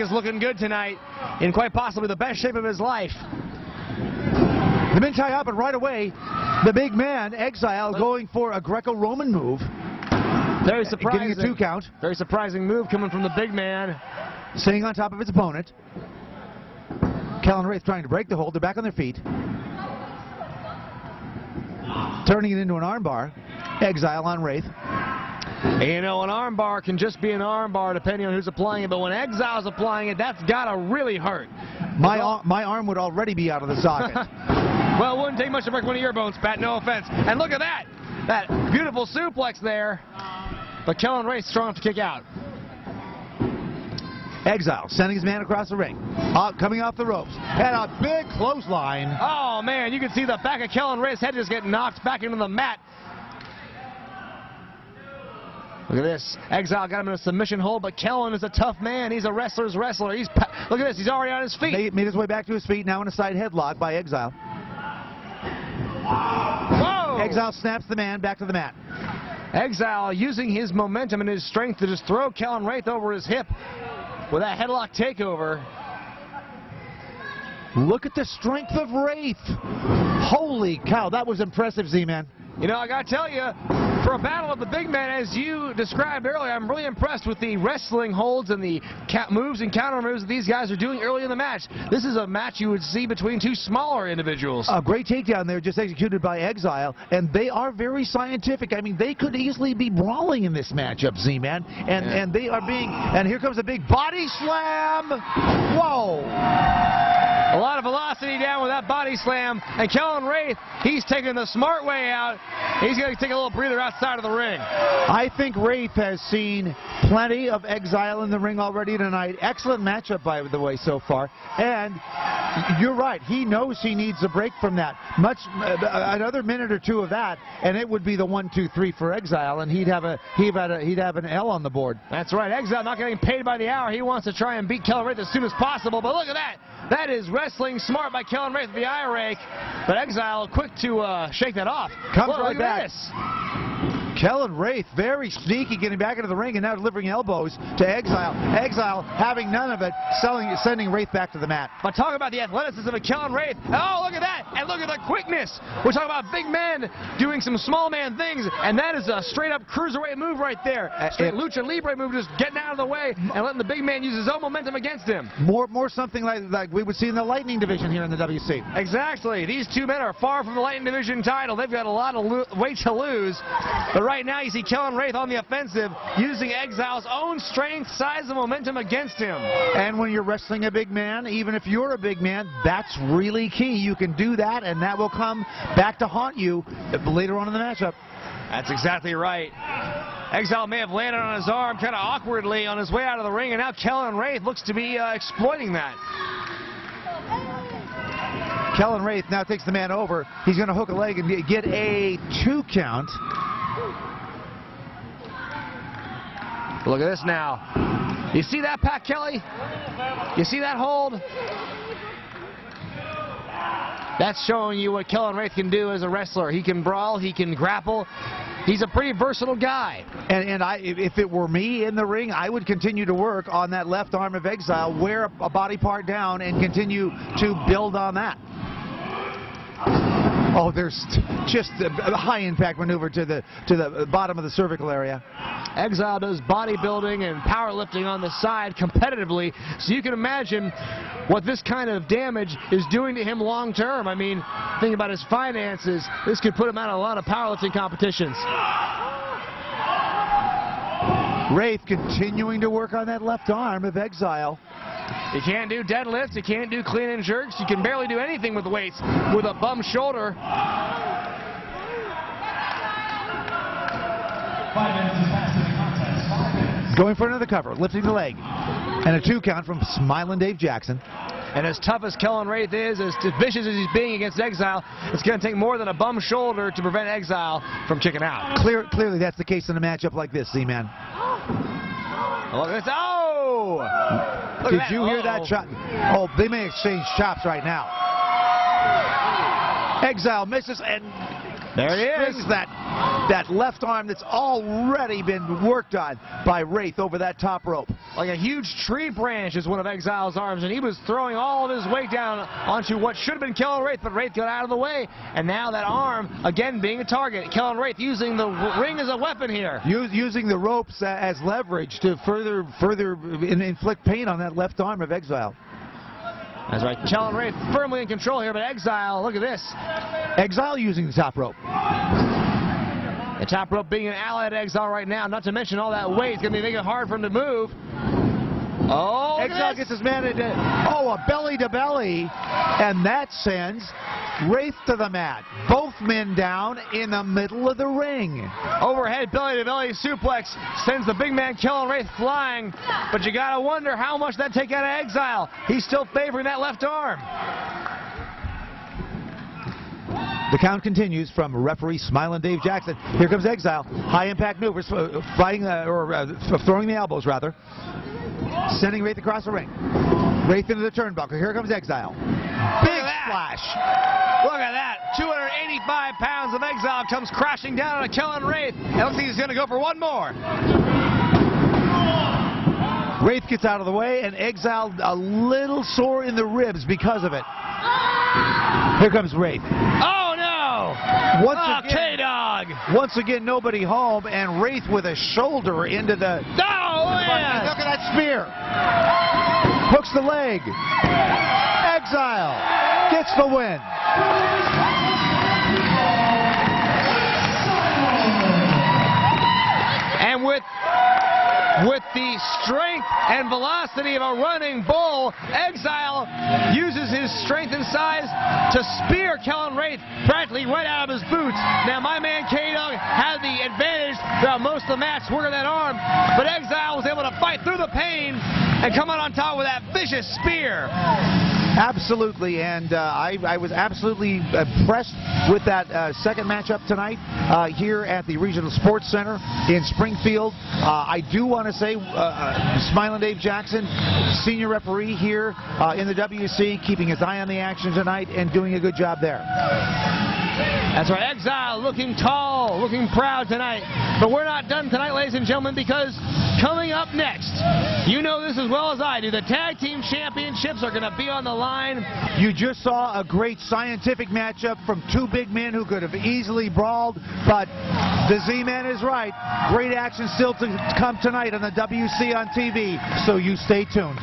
is looking good tonight, in quite possibly the best shape of his life. The men tie up, and right away, the big man, Exile, going for a Greco-Roman move. Very surprising. Getting a 2 count. Very surprising move coming from the big man. Sitting on top of his opponent. Kellen Raeth trying to break the hold. They're back on their feet. Turning it into an armbar. Exile on Raeth. You know, an armbar can just be an armbar depending on who's applying it, but when Exile's applying it, that's gotta really hurt. My arm would already be out of the socket. Well, it wouldn't take much to break one of your bones, Pat, no offense. And look at that! That beautiful suplex there. But Kellen Raeth strong enough to kick out. Exile sending his man across the ring. Coming off the ropes. And a big clothesline. Oh, man, you can see the back of Kellen Raeth's head just get knocked back into the mat. Look at this. Exile got him in a submission hold, but Kellen is a tough man. He's a wrestler's wrestler. Look at this. He's already on his feet. Made his way back to his feet, now in a side headlock by Exile. Whoa! Exile snaps the man back to the mat. Exile using his momentum and his strength to just throw Kellen Raeth over his hip with that headlock takeover. Look at the strength of Raeth. Holy cow, that was impressive, Z-Man. You know, I got to tell you, for a battle of the big men, as you described earlier, I'm really impressed with the wrestling holds and the moves and counter moves that these guys are doing early in the match. This is a match you would see between two smaller individuals. A great takedown there, just executed by Exile, and they are very scientific. I mean, they could easily be brawling in this matchup, Z-Man, and they are being, and here comes a big body slam. Whoa! A lot of velocity down with that body slam, and Kellen Raeth, he's taking the smart way out. He's going to take a little breather outside of the ring. I think Raeth has seen plenty of Exile in the ring already tonight. Excellent matchup, by the way, so far. And you're right, he knows he needs a break from that. Another minute or two of that, and it would be the 1, 2, 3 for Exile, and he'd have an L on the board. That's right. Exile not getting paid by the hour. He wants to try and beat Kellen Raeth as soon as possible. But look at that. That is wrestling smart by Kellen Raeth with the eye rake. But Exile quick to shake that off. Comes right back. Kellen Raeth, very sneaky, getting back into the ring and now delivering elbows to Exile. Exile having none of it, sending Raeth back to the mat. But talk about the athleticism of Kellen Raeth. Oh, look at that. And look at the quickness. We're talking about big men doing some small man things, and that is a straight up cruiserweight move right there. Straight lucha libre move, just getting out of the way and letting the big man use his own momentum against him. More something like we would see in the Lightning division here in the WC. Exactly. These two men are far from the Lightning division title. They've got a lot of weight to lose. But right now you see Kellen Raeth on the offensive, using Exile's own strength, size, and momentum against him. And when you're wrestling a big man, even if you're a big man, that's really key. You can do that, and that will come back to haunt you later on in the matchup. That's exactly right. Exile may have landed on his arm kind of awkwardly on his way out of the ring, and now Kellen Raeth looks to be exploiting that. Kellen Raeth now takes the man over. He's going to hook a leg and get a 2 count. Look at this now. You see that, Pat Kelly? You see that hold? That's showing you what Kellen Raeth can do as a wrestler. He can brawl, he can grapple. He's a pretty versatile guy. And if it were me in the ring, I would continue to work on that left arm of Exile, wear a body part down, and continue to build on that. Oh, there's just a high impact maneuver to the bottom of the cervical area. Exile does bodybuilding and powerlifting on the side competitively, so you can imagine what this kind of damage is doing to him long term. I mean, think about his finances. This could put him out of a lot of powerlifting competitions. Raeth continuing to work on that left arm of Exile. You can't do deadlifts, you can't do clean and jerks, you can barely do anything with weights with a bum shoulder. 5 minutes is passed in the contest. 5 minutes. Going for another cover, lifting the leg. And a 2 count from Smiling Dave Jackson. And as tough as Kellen Raeth is, as vicious as he's being against Exile, it's going to take more than a bum shoulder to prevent Exile from kicking out. Clearly that's the case in a matchup like this, Z-Man. Look at this. Oh! Look Did you hear that chop? Oh, they may exchange chops right now. Exile misses and there he is. That that left arm that's already been worked on by Raeth over that top rope. Like a huge tree branch is one of Exile's arms, and he was throwing all of his weight down onto what should have been Kellen Raeth, but Raeth got out of the way, and now that arm, again, being a target. Kellen Raeth using the ring as a weapon here. Using the ropes as leverage to further inflict pain on that left arm of Exile. That's right. Kellen Raeth firmly in control here, but Exile, look at this. Exile using the top rope. The top rope being an ally to Exile right now, not to mention all that weight. It's going to be making it hard for him to move. Oh, Exile gets his man into, a belly to belly, and that sends Raeth to the mat. Both men down in the middle of the ring. Overhead belly to belly suplex sends the big man Kellen Raeth flying, but you got to wonder how much that take out of Exile. He's still favoring that left arm. The count continues from referee Smiling Dave Jackson. Here comes Exile. High impact maneuvers, throwing the elbows rather. Sending Raeth across the ring. Raeth into the turnbuckle. Here comes Exile. Big splash. Look at that. 285 pounds of Exile comes crashing down on Kellen Raeth. It looks like he's going to go for one more. Raeth gets out of the way, and Exile a little sore in the ribs because of it. Here comes Raeth. Oh, no. K-Dog. Once again, nobody home, and Raeth with a shoulder into the... Oh, man. Look at that spear. Hooks the leg. Exile gets the win. And with the strength and velocity of a running bull, Exile uses his strength and size to spear Kellen Raeth practically right out of his boots. Now, my man K-Dog had the advantage throughout most of the match working that arm, but Exile was able to fight through the pain and come out on top with that vicious spear. Absolutely, and I was absolutely impressed with that second matchup tonight here at the Regional Sports Center in Springfield. I do want to say Smiling Dave Jackson, senior referee here in the WC, keeping his eye on the action tonight and doing a good job there. That's right, Exile looking tall, looking proud tonight. But we're not done tonight, ladies and gentlemen, because coming up next, you know this as well as I do, the Tag Team Championships are going to be on the line. You just saw a great scientific matchup from two big men who could have easily brawled, but the Z-Man is right. Great action still to come tonight on the WC on TV, so you stay tuned.